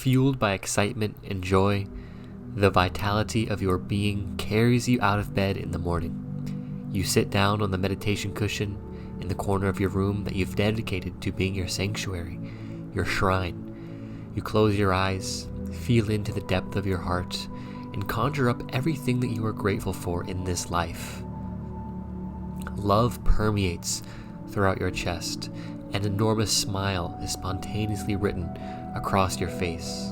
Fueled by excitement and joy, the vitality of your being carries you out of bed in the morning. You sit down on the meditation cushion in the corner of your room that you've dedicated to being your sanctuary, your shrine. You close your eyes, feel into the depth of your heart, and conjure up everything that you are grateful for in this life. Love permeates throughout your chest. An enormous smile is spontaneously written across your face.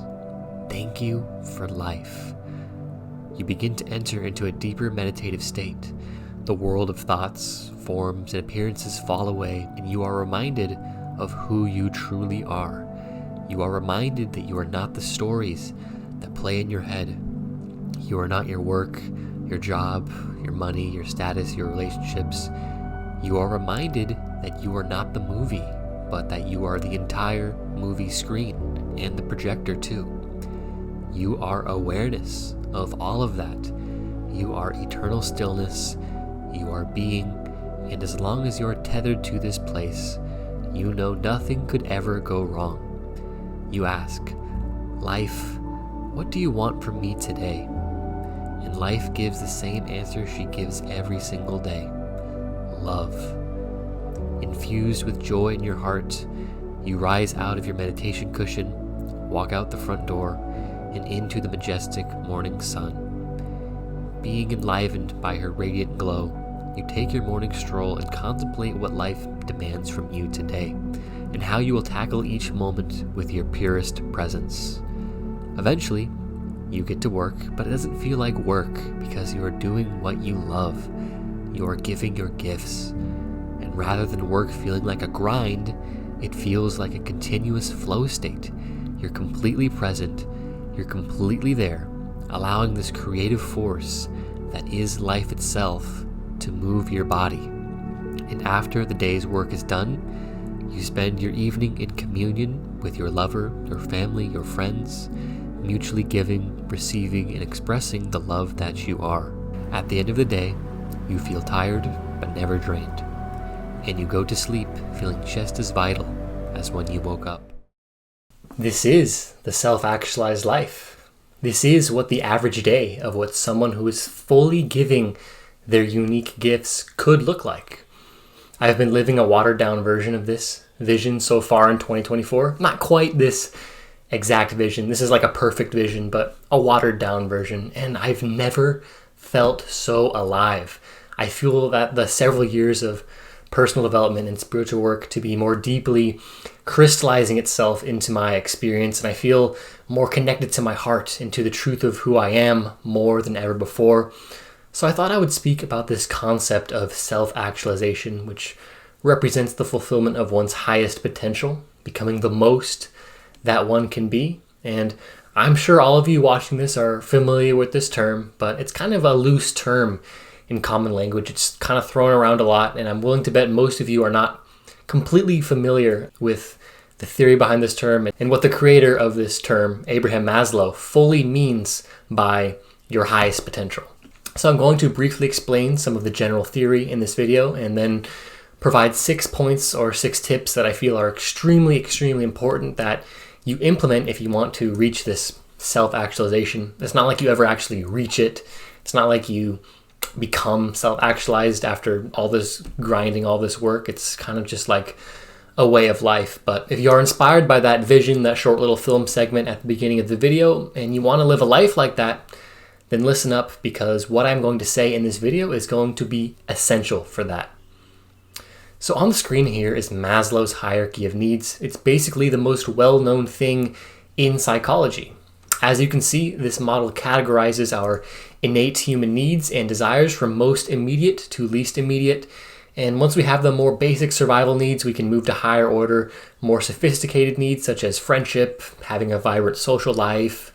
Thank you for life. You begin to enter into a deeper meditative state. The world of thoughts, forms, and appearances fall away, and you are reminded of who you truly are. You are reminded that you are not the stories that play in your head. You are not your work, your job, your money, your status, your relationships. You are reminded that you are not the movie, but that you are the entire movie screen and the projector too. You are awareness of all of that. You are eternal stillness. You are being, and as long as you are tethered to this place, you know nothing could ever go wrong. You ask, life, what do you want from me today? And life gives the same answer she gives every single day. Love. Infused with joy in your heart, you rise out of your meditation cushion, walk out the front door, and into the majestic morning sun. Being enlivened by her radiant glow, you take your morning stroll and contemplate what life demands from you today, and how you will tackle each moment with your purest presence. Eventually, you get to work, but it doesn't feel like work because you are doing what you love. You are giving your gifts. And rather than work feeling like a grind, it feels like a continuous flow state. You're completely present. You're completely there, allowing this creative force that is life itself to move your body. And after the day's work is done, you spend your evening in communion with your lover, your family, your friends, mutually giving, receiving, and expressing the love that you are. At the end of the day, you feel tired but never drained, and you go to sleep feeling just as vital as when you woke up. This is the self-actualized life. This is what the average day of what someone who is fully giving their unique gifts could look like. I have been living a watered-down version of this vision so far in 2024. Not quite this exact vision. This is like a perfect vision, but a watered-down version. And I've never felt so alive. I feel that the several years of personal development and spiritual work to be more deeply crystallizing itself into my experience, and I feel more connected to my heart and to the truth of who I am more than ever before. So I thought I would speak about this concept of self-actualization, which represents the fulfillment of one's highest potential, becoming the most that one can be. And I'm sure all of you watching this are familiar with this term, but it's kind of a loose term in common language. It's kind of thrown around a lot, and I'm willing to bet most of you are not completely familiar with the theory behind this term and what the creator of this term, Abraham Maslow, fully means by your highest potential. So I'm going to briefly explain some of the general theory in this video and then provide 6 points or 6 tips that I feel are extremely, extremely important that you implement if you want to reach this self-actualization. It's not like you ever actually reach it. It's not like you become self-actualized after all this grinding, all this work. It's kind of just like a way of life. But if you are inspired by that vision, that short little film segment at the beginning of the video, and you want to live a life like that, then listen up, because what I'm going to say in this video is going to be essential for that. So on the screen here is Maslow's hierarchy of needs. It's basically the most well-known thing in psychology. As you can see, this model categorizes our innate human needs and desires from most immediate to least immediate. And once we have the more basic survival needs, we can move to higher order, more sophisticated needs such as friendship, having a vibrant social life,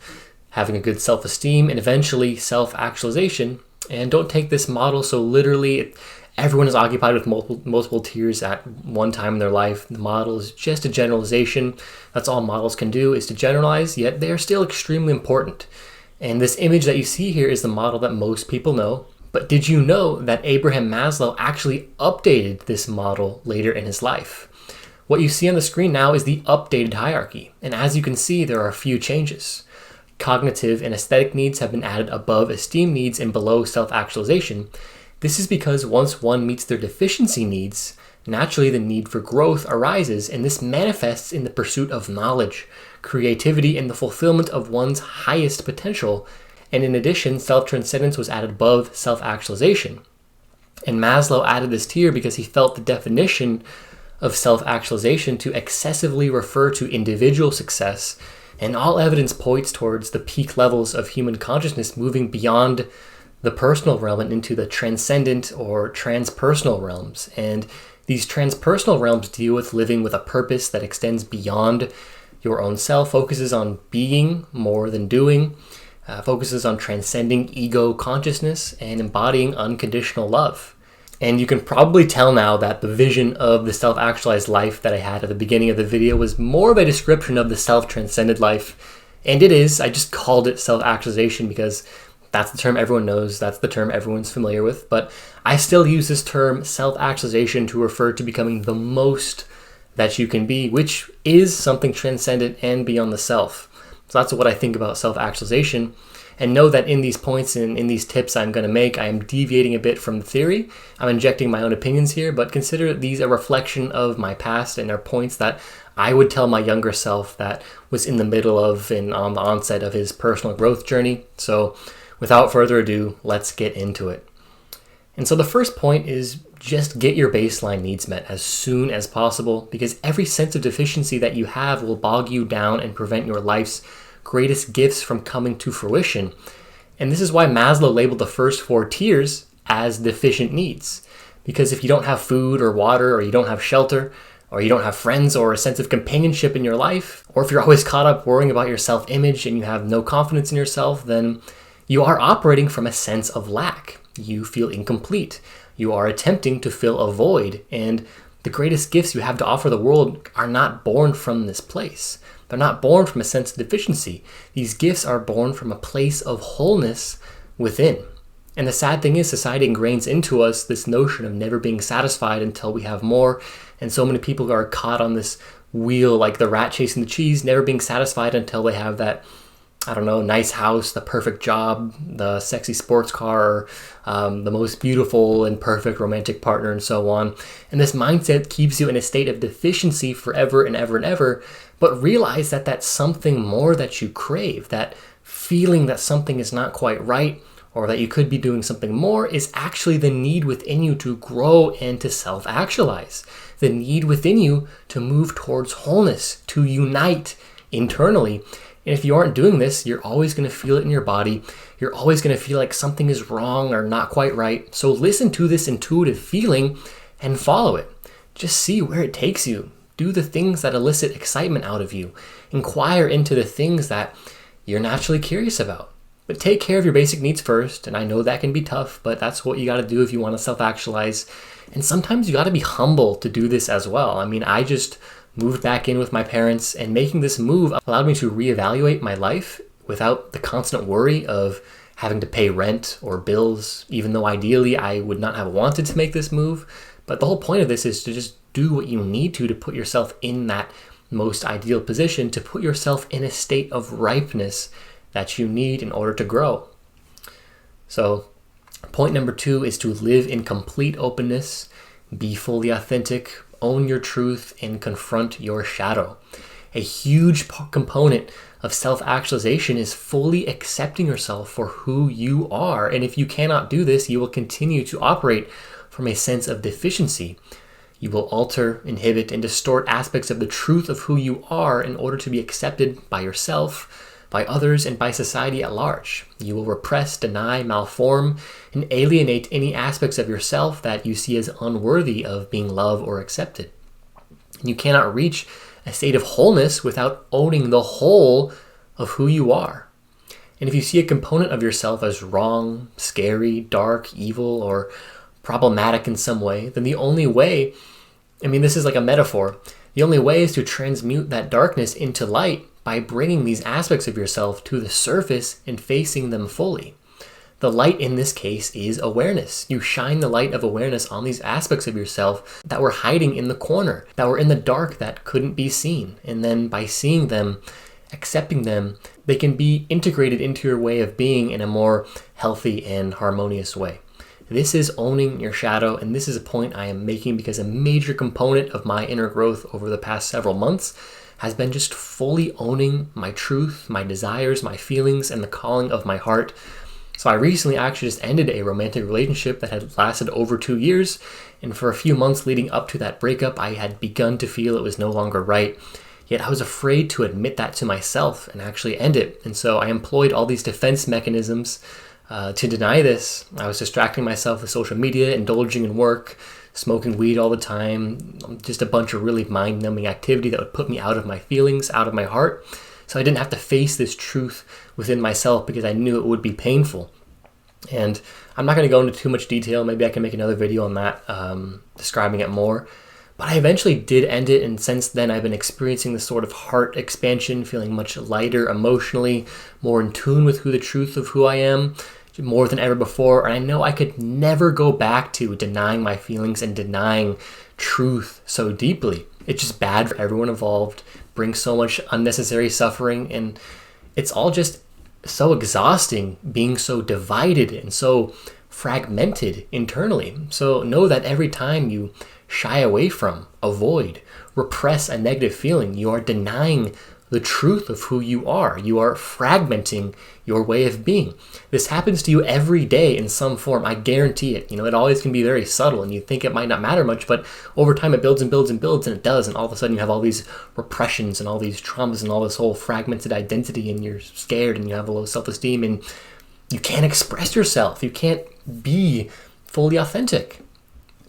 having a good self-esteem, and eventually self-actualization. And don't take this model so literally. Everyone is occupied with multiple tiers at one time in their life. The model is just a generalization. That's all models can do, is to generalize, yet they are still extremely important. And this image that you see here is the model that most people know. But did you know that Abraham Maslow actually updated this model later in his life? What you see on the screen now is the updated hierarchy, and as you can see, there are a few changes. Cognitive and aesthetic needs have been added above esteem needs and below self-actualization. This is because once one meets their deficiency needs, naturally the need for growth arises, and this manifests in the pursuit of knowledge, creativity, and the fulfillment of one's highest potential. And in addition, self-transcendence was added above self-actualization. And Maslow added this tier because he felt the definition of self-actualization to excessively refer to individual success, and all evidence points towards the peak levels of human consciousness moving beyond the personal realm and into the transcendent or transpersonal realms. And these transpersonal realms deal with living with a purpose that extends beyond your own self, focuses on being more than doing, focuses on transcending ego consciousness and embodying unconditional love. And you can probably tell now that the vision of the self-actualized life that I had at the beginning of the video was more of a description of the self-transcended life. And it is. I just called it self-actualization because that's the term everyone knows. That's the term everyone's familiar with. But I still use this term self-actualization to refer to becoming the most that you can be, which is something transcendent and beyond the self. So that's what I think about self-actualization. And know that in these points and in these tips I'm going to make, I am deviating a bit from the theory. I'm injecting my own opinions here, but consider these a reflection of my past and are points that I would tell my younger self that was in the middle of and on the onset of his personal growth journey. So without further ado, let's get into it. And so the first point is just get your baseline needs met as soon as possible, because every sense of deficiency that you have will bog you down and prevent your life's greatest gifts from coming to fruition. And this is why Maslow labeled the first 4 tiers as deficient needs. Because if you don't have food or water, or you don't have shelter, or you don't have friends or a sense of companionship in your life, or if you're always caught up worrying about your self-image and you have no confidence in yourself, then you are operating from a sense of lack. You feel incomplete. You are attempting to fill a void. And the greatest gifts you have to offer the world are not born from this place. They're not born from a sense of deficiency. These gifts are born from a place of wholeness within. And the sad thing is, society ingrains into us this notion of never being satisfied until we have more. And so many people are caught on this wheel like the rat chasing the cheese, never being satisfied until they have that, nice house, the perfect job, the sexy sports car, the most beautiful and perfect romantic partner, and so on. And this mindset keeps you in a state of deficiency forever and ever and ever. But realize that that's something more that you crave, that feeling that something is not quite right, or that you could be doing something more, is actually the need within you to grow and to self-actualize. The need within you to move towards wholeness, to unite internally. And if you aren't doing this, you're always going to feel it in your body. You're always going to feel like something is wrong or not quite right. So listen to this intuitive feeling and follow it. Just see where it takes you. Do the things that elicit excitement out of you. Inquire into the things that you're naturally curious about. But take care of your basic needs first. And I know that can be tough, but that's what you got to do if you want to self-actualize. And sometimes you got to be humble to do this as well. I just moved back in with my parents, and making this move allowed me to reevaluate my life without the constant worry of having to pay rent or bills, even though ideally I would not have wanted to make this move. But the whole point of this is to just do what you need to put yourself in that most ideal position, to put yourself in a state of ripeness that you need in order to grow. So point number 2 is to live in complete openness, be fully authentic, own your truth, and confront your shadow. A huge component of self-actualization is fully accepting yourself for who you are. And if you cannot do this, you will continue to operate from a sense of deficiency. You will alter, inhibit, and distort aspects of the truth of who you are in order to be accepted by yourself, by others, and by society at large. You will repress, deny, malform, and alienate any aspects of yourself that you see as unworthy of being loved or accepted. You cannot reach a state of wholeness without owning the whole of who you are. And if you see a component of yourself as wrong, scary, dark, evil, or problematic in some way, then the only way, this is like a metaphor, the only way is to transmute that darkness into light by bringing these aspects of yourself to the surface and facing them fully. The light in this case is awareness. You shine the light of awareness on these aspects of yourself that were hiding in the corner, that were in the dark, that couldn't be seen. And then by seeing them, accepting them, they can be integrated into your way of being in a more healthy and harmonious way. This is owning your shadow, and this is a point I am making because a major component of my inner growth over the past several months has been just fully owning my truth, my desires, my feelings, and the calling of my heart. So I recently actually just ended a romantic relationship that had lasted over 2 years, and for a few months leading up to that breakup, I had begun to feel it was no longer right. Yet I was afraid to admit that to myself and actually end it. And so I employed all these defense mechanisms to deny this. I was distracting myself with social media, indulging in work, smoking weed all the time, just a bunch of really mind-numbing activity that would put me out of my feelings, out of my heart. So I didn't have to face this truth within myself because I knew it would be painful. And I'm not going to go into too much detail. Maybe I can make another video on that, describing it more. But I eventually did end it, and since then I've been experiencing this sort of heart expansion, feeling much lighter emotionally, more in tune with the truth of who I am, more than ever before. And I know I could never go back to denying my feelings and denying truth so deeply. It's just bad for everyone involved, brings so much unnecessary suffering, and it's all just so exhausting being so divided and so fragmented internally. So know that every time you shy away from, avoid, repress a negative feeling, you are denying the truth of who you are. You are fragmenting your way of being. This happens to you every day in some form. I guarantee it. It always can be very subtle, and you think it might not matter much, but over time it builds and builds and builds, and it does. And all of a sudden you have all these repressions and all these traumas and all this whole fragmented identity, and you're scared and you have a low self-esteem, and you can't express yourself. You can't be fully authentic.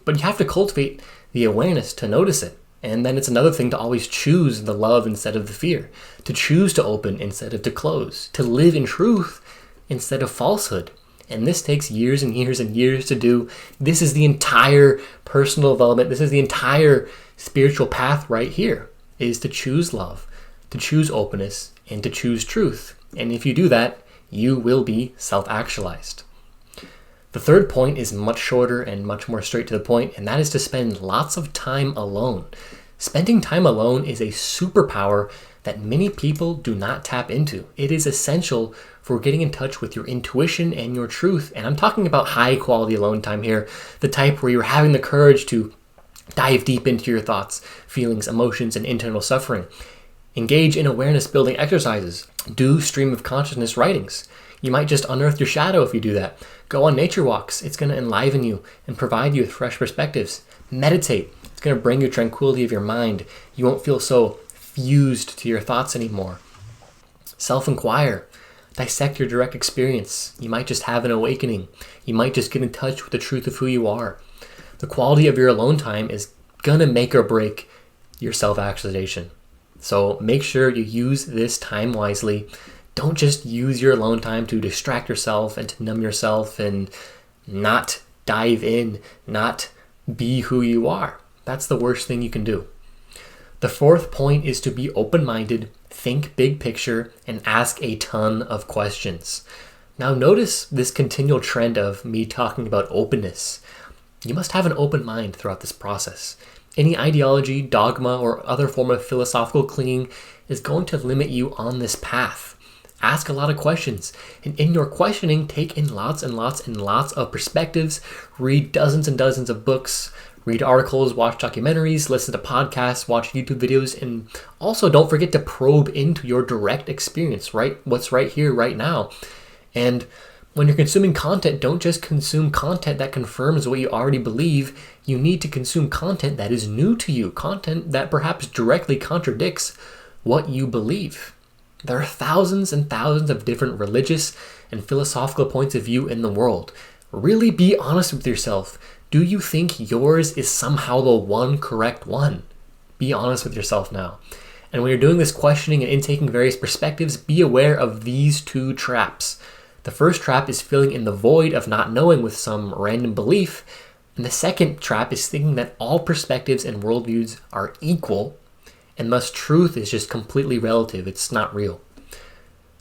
But you have to cultivate the awareness to notice it. And then it's another thing to always choose the love instead of the fear, to choose to open instead of to close, to live in truth instead of falsehood. And this takes years and years and years to do. This is the entire personal development. This is the entire spiritual path right here, is to choose love, to choose openness, and to choose truth. And if you do that, you will be self-actualized. The third point is much shorter and much more straight to the point, and that is to spend lots of time alone. Spending time alone is a superpower that many people do not tap into. It is essential for getting in touch with your intuition and your truth. And I'm talking about high quality alone time here, the type where you're having the courage to dive deep into your thoughts, feelings, emotions, and internal suffering. Engage in awareness building exercises. Do stream of consciousness writings. You might just unearth your shadow if you do that. Go on nature walks. It's going to enliven you and provide you with fresh perspectives. Meditate. It's going to bring you tranquility of your mind. You won't feel so fused to your thoughts anymore. Self-inquire. Dissect your direct experience. You might just have an awakening. You might just get in touch with the truth of who you are. The quality of your alone time is going to make or break your self-actualization. So make sure you use this time wisely. Don't just use your alone time to distract yourself and to numb yourself and not dive in, not be who you are. That's the worst thing you can do. The fourth point is to be open-minded, think big picture, and ask a ton of questions. Now notice this continual trend of me talking about openness. You must have an open mind throughout this process. Any ideology, dogma, or other form of philosophical clinging is going to limit you on this path. Ask a lot of questions, and in your questioning, take in lots and lots and lots of perspectives, read dozens and dozens of books, read articles, watch documentaries, listen to podcasts, watch YouTube videos, and also don't forget to probe into your direct experience, right? What's right here, right now. And when you're consuming content, don't just consume content that confirms what you already believe. You need to consume content that is new to you, content that perhaps directly contradicts what you believe. There are thousands and thousands of different religious and philosophical points of view in the world. Really be honest with yourself. Do you think yours is somehow the one correct one? Be honest with yourself now. And when you're doing this questioning and intaking various perspectives, be aware of these two traps. The first trap is filling in the void of not knowing with some random belief. And the second trap is thinking that all perspectives and worldviews are equal, and thus truth is just completely relative. It's not real.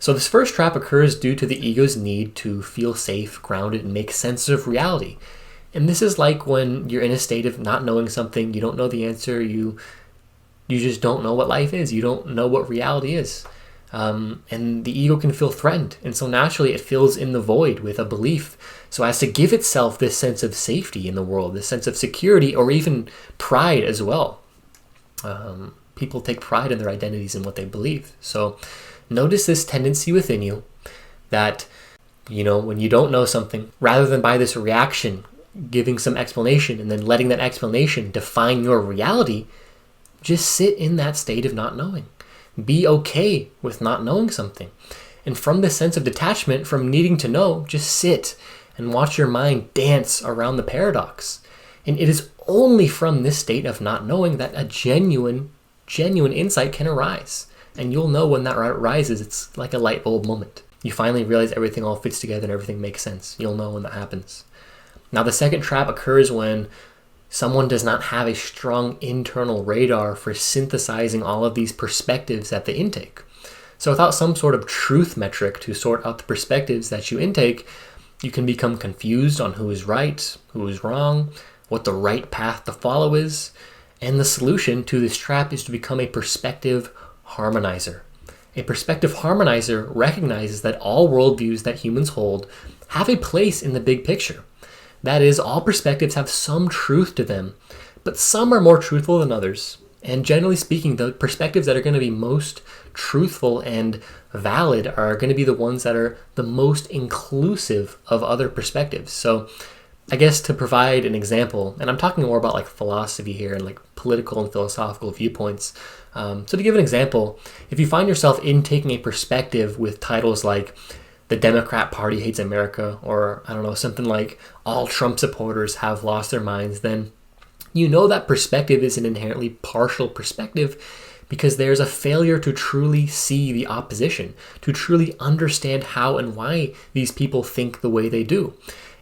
So this first trap occurs due to the ego's need to feel safe, grounded, and make sense of reality. And this is like when you're in a state of not knowing something, you don't know the answer, you just don't know what life is, you don't know what reality is. And the ego can feel threatened. And so naturally it fills in the void with a belief so as to give itself this sense of safety in the world, this sense of security, or even pride as well. People take pride in their identities and what they believe. So notice this tendency within you that, when you don't know something, rather than by this reaction, giving some explanation and then letting that explanation define your reality, just sit in that state of not knowing. Be okay with not knowing something. And from this sense of detachment, from needing to know, just sit and watch your mind dance around the paradox. And it is only from this state of not knowing that a genuine insight can arise. And you'll know when that rises. It's like a light bulb moment. You finally realize everything all fits together and everything makes sense. You'll know when that happens. Now, the second trap occurs when someone does not have a strong internal radar for synthesizing all of these perspectives that they intake. So without some sort of truth metric to sort out the perspectives that you intake, you can become confused on who is right, who is wrong, what the right path to follow is. And the solution to this trap is to become a perspective harmonizer. A perspective harmonizer recognizes that all worldviews that humans hold have a place in the big picture. That is, all perspectives have some truth to them, but some are more truthful than others. And generally speaking, the perspectives that are going to be most truthful and valid are going to be the ones that are the most inclusive of other perspectives. So I guess to provide an example, and I'm talking more about like philosophy here and like political and philosophical viewpoints. So to give an example, if you find yourself taking a perspective with titles like the Democrat Party hates America, or I don't know, something like all Trump supporters have lost their minds, then you know that perspective is an inherently partial perspective because there's a failure to truly see the opposition, to truly understand how and why these people think the way they do.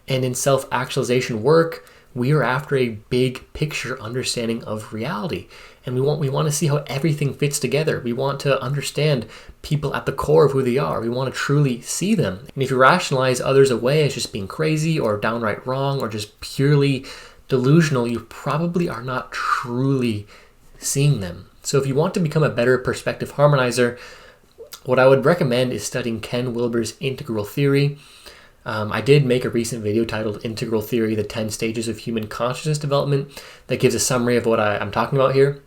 And in self-actualization work, we are after a big picture understanding of reality. And we want to see how everything fits together. We want to understand people at the core of who they are. We want to truly see them. And if you rationalize others away as just being crazy or downright wrong or just purely delusional, you probably are not truly seeing them. So if you want to become a better perspective harmonizer, what I would recommend is studying Ken Wilber's integral theory. I did make a recent video titled Integral Theory, the 10 Stages of Human Consciousness Development, that gives a summary of what I'm talking about here.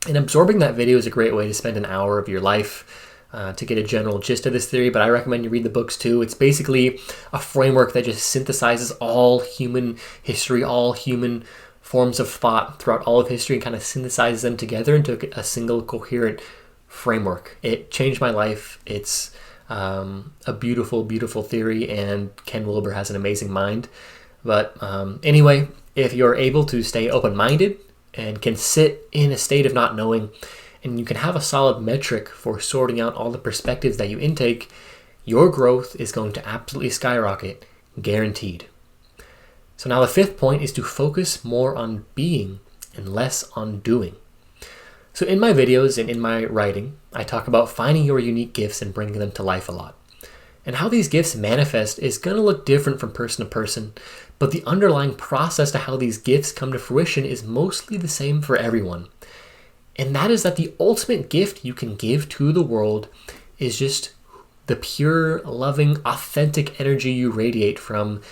And absorbing that video is a great way to spend an hour of your life to get a general gist of this theory, but I recommend you read the books too. It's basically a framework that just synthesizes all human history, all human forms of thought throughout all of history, and kind of synthesizes them together into a single coherent framework. It changed my life. It's a beautiful, beautiful theory, and Ken Wilber has an amazing mind. But anyway, if you're able to stay open-minded and can sit in a state of not knowing, and you can have a solid metric for sorting out all the perspectives that you intake, your growth is going to absolutely skyrocket, guaranteed. So now the fifth point is to focus more on being and less on doing. So in my videos and in my writing, I talk about finding your unique gifts and bringing them to life a lot. And how these gifts manifest is going to look different from person to person, but the underlying process to how these gifts come to fruition is mostly the same for everyone. And that is that the ultimate gift you can give to the world is just the pure, loving, authentic energy you radiate from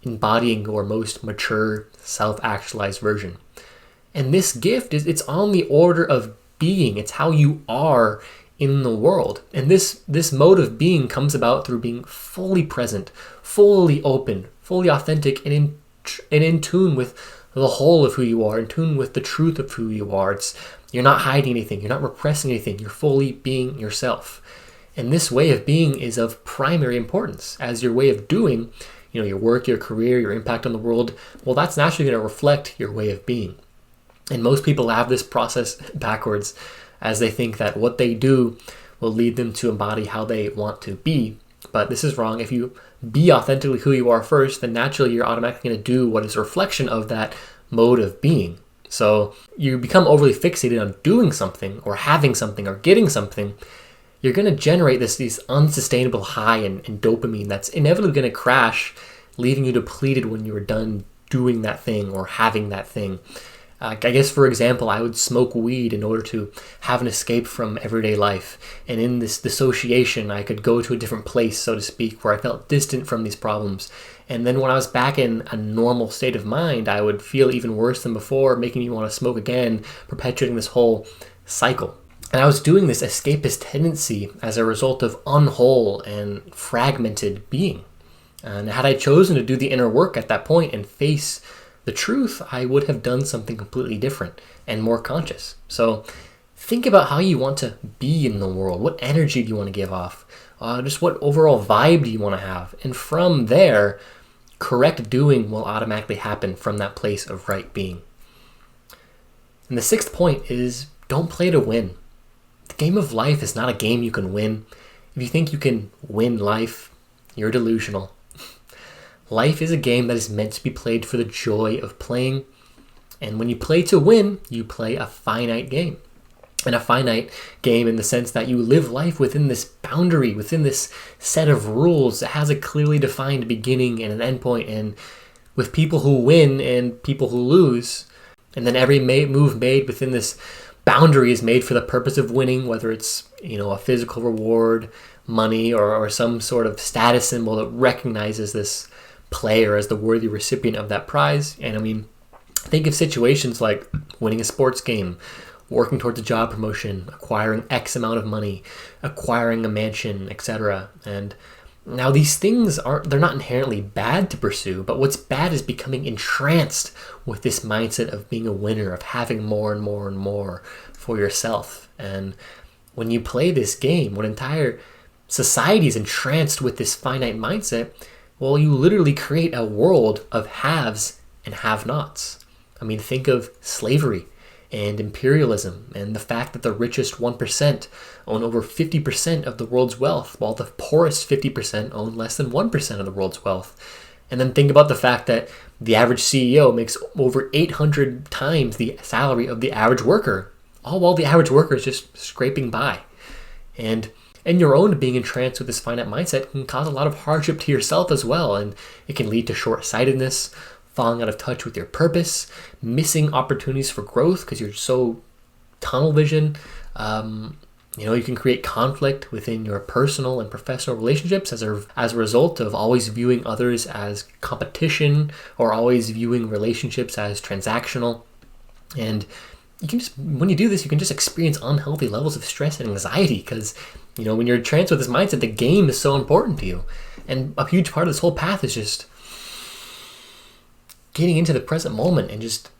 embodying your most mature, self-actualized version. And this gift it's on the order of being. It's how you are in the world. And this mode of being comes about through being fully present, fully open, fully authentic, and in tune with the whole of who you are, in tune with the truth of who you are. You're not hiding anything. You're not repressing anything. You're fully being yourself. And this way of being is of primary importance, as your way of doing, your work, your career, your impact on the world, well, that's naturally going to reflect your way of being. And most people have this process backwards, as they think that what they do will lead them to embody how they want to be. But this is wrong. If you be authentically who you are first, then naturally you're automatically going to do what is a reflection of that mode of being. So you become overly fixated on doing something or having something or getting something, you're going to generate this unsustainable high and dopamine that's inevitably going to crash, leaving you depleted when you are done doing that thing or having that thing. I guess, for example, I would smoke weed in order to have an escape from everyday life. And in this dissociation, I could go to a different place, so to speak, where I felt distant from these problems. And then when I was back in a normal state of mind, I would feel even worse than before, making me want to smoke again, perpetuating this whole cycle. And I was doing this escapist tendency as a result of unwhole and fragmented being. And had I chosen to do the inner work at that point and face the truth, I would have done something completely different and more conscious. So think about how you want to be in the world. What energy do you want to give off? Just what overall vibe do you want to have? And from there, correct doing will automatically happen from that place of right being. And the sixth point is, don't play to win. The game of life is not a game you can win. If you think you can win life, you're delusional. Life is a game that is meant to be played for the joy of playing. And when you play to win, you play a finite game. And a finite game in the sense that you live life within this boundary, within this set of rules that has a clearly defined beginning and an end point, and with people who win and people who lose. And then every move made within this boundary is made for the purpose of winning, whether it's, a physical reward, money, or some sort of status symbol that recognizes this player as the worthy recipient of that prize. And I mean, think of situations like winning a sports game, working towards a job promotion, acquiring X amount of money, acquiring a mansion, etc. And now these things they're not inherently bad to pursue, but what's bad is becoming entranced with this mindset of being a winner, of having more and more and more for yourself. And when you play this game, when entire society is entranced with this finite mindset, well, you literally create a world of haves and have-nots. I mean, think of slavery and imperialism and the fact that the richest 1% own over 50% of the world's wealth, while the poorest 50% own less than 1% of the world's wealth. And then think about the fact that the average CEO makes over 800 times the salary of the average worker, all while the average worker is just scraping by. And your own being entranced with this finite mindset can cause a lot of hardship to yourself as well, and it can lead to short-sightedness, falling out of touch with your purpose, missing opportunities for growth because you're so tunnel vision. You can create conflict within your personal and professional relationships as a result of always viewing others as competition or always viewing relationships as transactional. And when you do this, you can just experience unhealthy levels of stress and anxiety because, when you're entranced with this mindset, the game is so important to you. And a huge part of this whole path is just getting into the present moment and just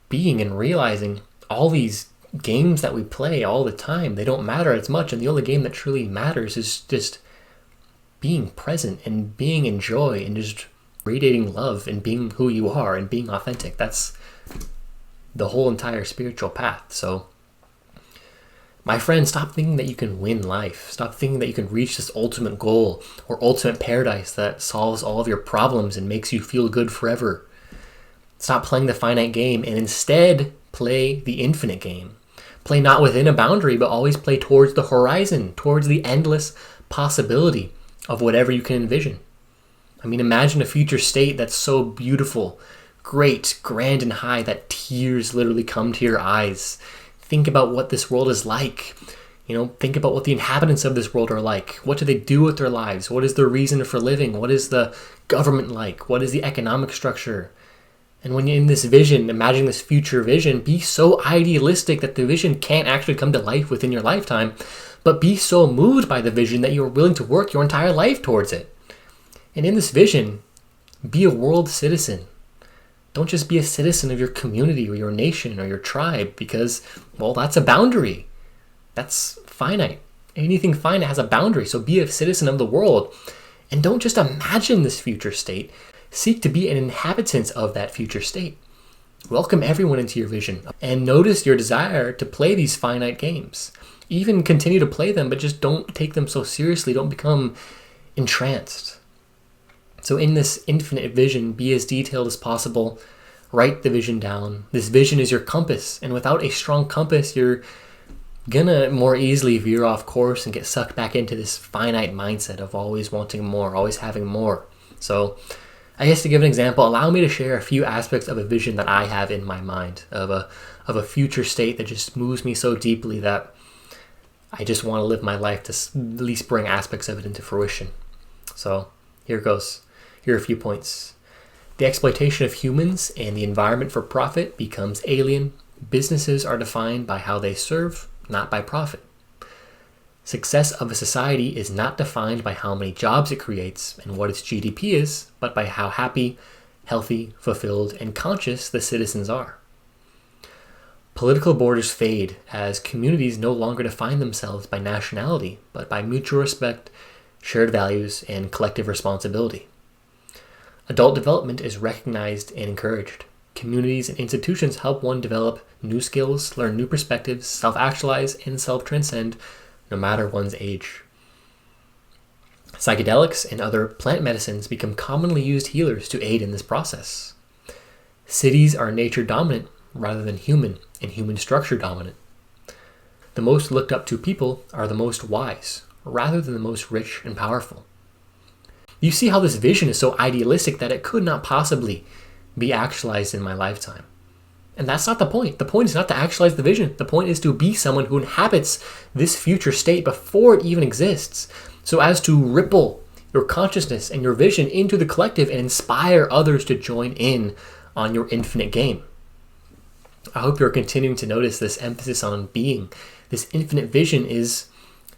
being and realizing all these games that we play all the time, they don't matter as much. And the only game that truly matters is just being present and being in joy and just radiating love and being who you are and being authentic. That's the whole entire spiritual path. So my friend, stop thinking that you can win life. Stop thinking that you can reach this ultimate goal or ultimate paradise that solves all of your problems and makes you feel good forever. Stop playing the finite game and instead play the infinite game. Play not within a boundary, but always play towards the horizon, towards the endless possibility of whatever you can envision. I mean, imagine a future state that's so beautiful, great, grand, and high that tears literally come to your eyes. Think about what this world is like. Think about what the inhabitants of this world are like. What do they do with their lives? What is their reason for living? What is the government like? What is the economic structure? And when you're in this vision, imagine this future vision, be so idealistic that the vision can't actually come to life within your lifetime, but be so moved by the vision that you're willing to work your entire life towards it. And in this vision, be a world citizen. Don't just be a citizen of your community or your nation or your tribe because, well, that's a boundary. That's finite. Anything finite has a boundary. So be a citizen of the world. And don't just imagine this future state. Seek to be an inhabitant of that future state. Welcome everyone into your vision. And notice your desire to play these finite games. Even continue to play them, but just don't take them so seriously. Don't become entranced. So in this infinite vision, be as detailed as possible. Write the vision down. This vision is your compass. And without a strong compass, you're gonna more easily veer off course and get sucked back into this finite mindset of always wanting more, always having more. So I guess to give an example, allow me to share a few aspects of a vision that I have in my mind of a future state that just moves me so deeply that I just want to live my life to at least bring aspects of it into fruition. So here goes. Here are a few points. The exploitation of humans and the environment for profit becomes alien. Businesses are defined by how they serve, not by profit. Success of a society is not defined by how many jobs it creates and what its GDP is, but by how happy, healthy, fulfilled, and conscious the citizens are. Political borders fade as communities no longer define themselves by nationality, but by mutual respect, shared values, and collective responsibility. Adult development is recognized and encouraged. Communities and institutions help one develop new skills, learn new perspectives, self-actualize, and self-transcend, no matter one's age. Psychedelics and other plant medicines become commonly used healers to aid in this process. Cities are nature dominant rather than human, and human structure dominant. The most looked up to people are the most wise, rather than the most rich and powerful. You see how this vision is so idealistic that it could not possibly be actualized in my lifetime. And that's not the point. The point is not to actualize the vision. The point is to be someone who inhabits this future state before it even exists, so as to ripple your consciousness and your vision into the collective and inspire others to join in on your infinite game. I hope you're continuing to notice this emphasis on being. This infinite vision is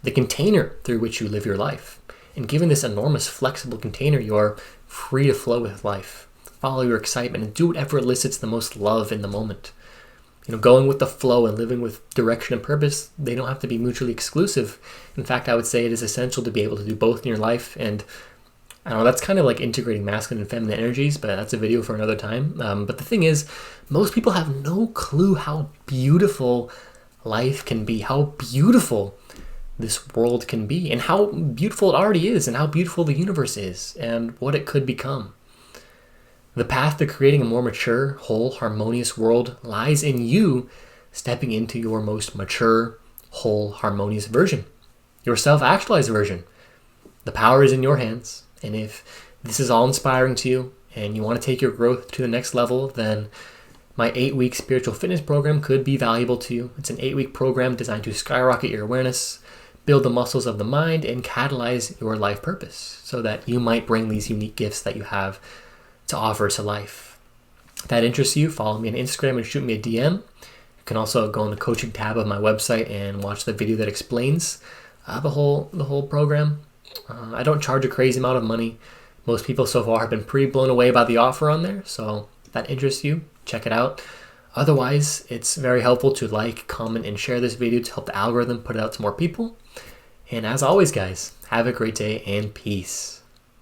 the container through which you live your life. And given this enormous flexible container, you are free to flow with life. Follow your excitement and do whatever elicits the most love in the moment. Going with the flow and living with direction and purpose, they don't have to be mutually exclusive. In fact, I would say it is essential to be able to do both in your life. And I don't know, that's kind of like integrating masculine and feminine energies, but that's a video for another time. But the thing is, most people have no clue how beautiful life can be, how beautiful this world can be, and how beautiful it already is, and how beautiful the universe is, and what it could become. The path to creating a more mature, whole, harmonious world lies in you stepping into your most mature, whole, harmonious version, your self-actualized version. The power is in your hands, and if this is all inspiring to you and you want to take your growth to the next level, then my 8-week spiritual fitness program could be valuable to you. It's an 8-week program designed to skyrocket your awareness, build the muscles of the mind, and catalyze your life purpose so that you might bring these unique gifts that you have to offer to life. If that interests you, follow me on Instagram and shoot me a DM. You can also go in the coaching tab of my website and watch the video that explains the whole program. I don't charge a crazy amount of money. Most people so far have been pretty blown away by the offer on there, so if that interests you, check it out. Otherwise, it's very helpful to like, comment, and share this video to help the algorithm put it out to more people. And as always, guys, have a great day and peace.